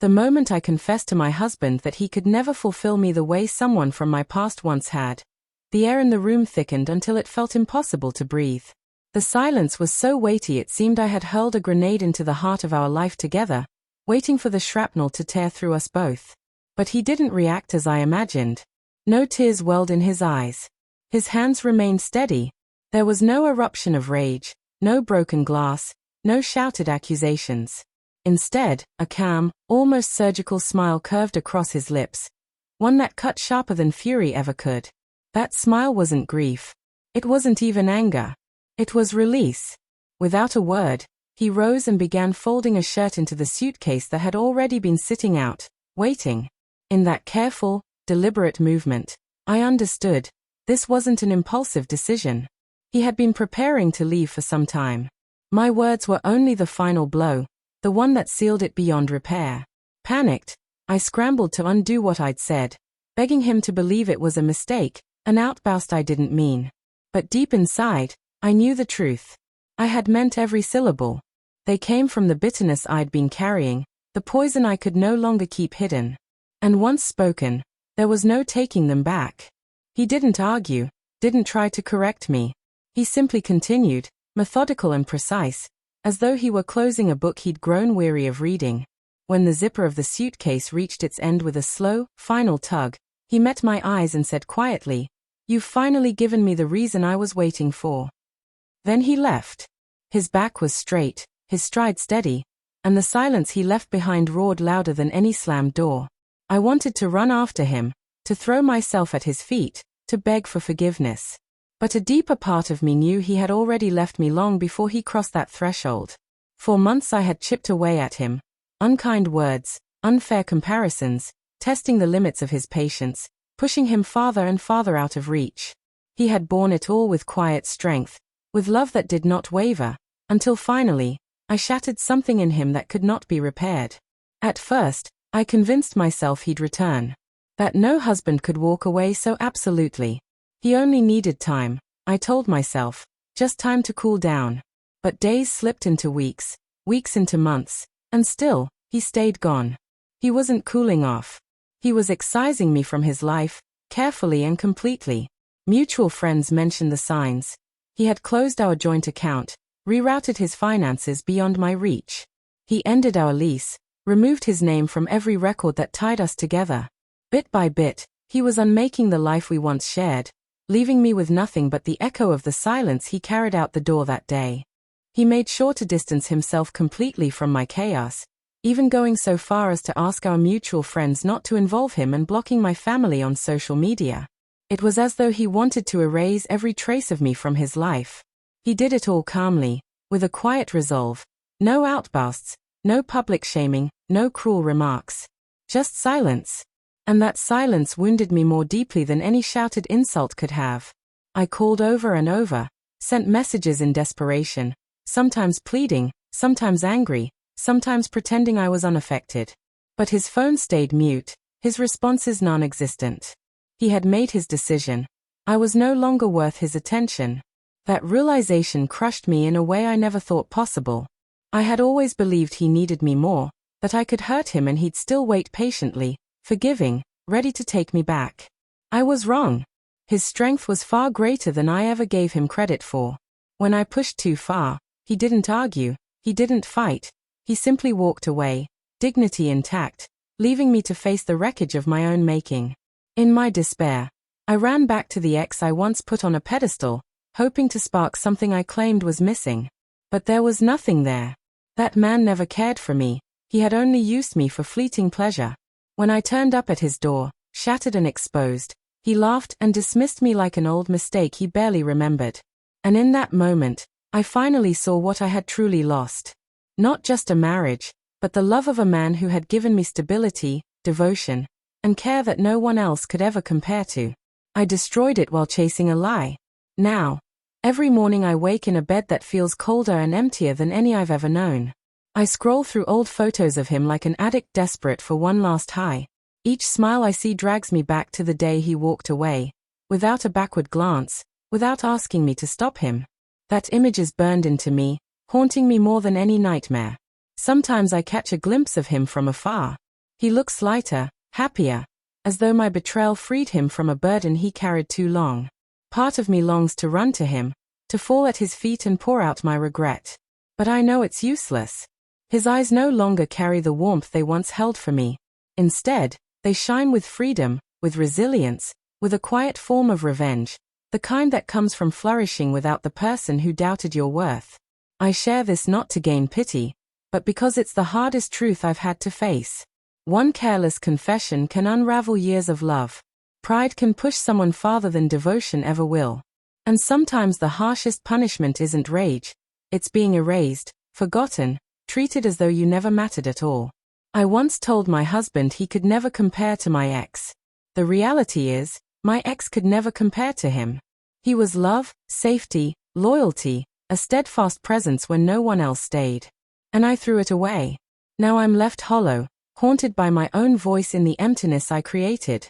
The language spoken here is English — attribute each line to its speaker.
Speaker 1: The moment I confessed to my husband that he could never fulfill me the way someone from my past once had, the air in the room thickened until it felt impossible to breathe. The silence was so weighty it seemed I had hurled a grenade into the heart of our life together, waiting for the shrapnel to tear through us both. But he didn't react as I imagined. No tears welled in his eyes. His hands remained steady. There was no eruption of rage, no broken glass, no shouted accusations. Instead, a calm, almost surgical smile curved across his lips, one that cut sharper than fury ever could. That smile wasn't grief. It wasn't even anger. It was release. Without a word, he rose and began folding a shirt into the suitcase that had already been sitting out, waiting. In that careful, deliberate movement, I understood. This wasn't an impulsive decision. He had been preparing to leave for some time. My words were only the final blow, the one that sealed it beyond repair. Panicked, I scrambled to undo what I'd said, begging him to believe it was a mistake, an outburst I didn't mean. But deep inside, I knew the truth. I had meant every syllable. They came from the bitterness I'd been carrying, the poison I could no longer keep hidden. And once spoken, there was no taking them back. He didn't argue, didn't try to correct me. He simply continued, methodical and precise, as though he were closing a book he'd grown weary of reading. When the zipper of the suitcase reached its end with a slow, final tug, he met my eyes and said quietly, "You've finally given me the reason I was waiting for." Then he left. His back was straight, his stride steady, and the silence he left behind roared louder than any slammed door. I wanted to run after him, to throw myself at his feet, to beg for forgiveness. But a deeper part of me knew he had already left me long before he crossed that threshold. For months I had chipped away at him, unkind words, unfair comparisons, testing the limits of his patience, pushing him farther and farther out of reach. He had borne it all with quiet strength, with love that did not waver, until finally, I shattered something in him that could not be repaired. At first, I convinced myself he'd return. That no husband could walk away so absolutely. He only needed time, I told myself, just time to cool down. But days slipped into weeks, weeks into months, and still, he stayed gone. He wasn't cooling off. He was excising me from his life, carefully and completely. Mutual friends mentioned the signs. He had closed our joint account, rerouted his finances beyond my reach. He ended our lease, removed his name from every record that tied us together. Bit by bit, he was unmaking the life we once shared, leaving me with nothing but the echo of the silence he carried out the door that day. He made sure to distance himself completely from my chaos, even going so far as to ask our mutual friends not to involve him and blocking my family on social media. It was as though he wanted to erase every trace of me from his life. He did it all calmly, with a quiet resolve. No outbursts, no public shaming, no cruel remarks. Just silence. And that silence wounded me more deeply than any shouted insult could have. I called over and over, sent messages in desperation, sometimes pleading, sometimes angry, sometimes pretending I was unaffected. But his phone stayed mute, his responses non-existent. He had made his decision. I was no longer worth his attention. That realization crushed me in a way I never thought possible. I had always believed he needed me more, that I could hurt him and he'd still wait patiently, forgiving, ready to take me back. I was wrong. His strength was far greater than I ever gave him credit for. When I pushed too far, he didn't argue, he didn't fight. He simply walked away, dignity intact, leaving me to face the wreckage of my own making. In my despair, I ran back to the ex I once put on a pedestal, hoping to spark something I claimed was missing. But there was nothing there. That man never cared for me. He had only used me for fleeting pleasure. When I turned up at his door, shattered and exposed, he laughed and dismissed me like an old mistake he barely remembered. And in that moment, I finally saw what I had truly lost. Not just a marriage, but the love of a man who had given me stability, devotion, and care that no one else could ever compare to. I destroyed it while chasing a lie. Now, every morning I wake in a bed that feels colder and emptier than any I've ever known. I scroll through old photos of him like an addict desperate for one last high. Each smile I see drags me back to the day he walked away, without a backward glance, without asking me to stop him. That image is burned into me, haunting me more than any nightmare. Sometimes I catch a glimpse of him from afar, He looks lighter, happier, as though my betrayal freed him from a burden he carried too long. Part of me longs to run to him, to fall at his feet and pour out my regret. But I know it's useless. His eyes no longer carry the warmth they once held for me. Instead, they shine with freedom, with resilience, with a quiet form of revenge, the kind that comes from flourishing without the person who doubted your worth. I share this not to gain pity, but because it's the hardest truth I've had to face. One careless confession can unravel years of love. Pride can push someone farther than devotion ever will. And sometimes the harshest punishment isn't rage, it's being erased, forgotten, treated as though you never mattered at all. I once told my husband he could never compare to my ex. The reality is, my ex could never compare to him. He was love, safety, loyalty, a steadfast presence when no one else stayed. And I threw it away. Now I'm left hollow, haunted by my own voice in the emptiness I created.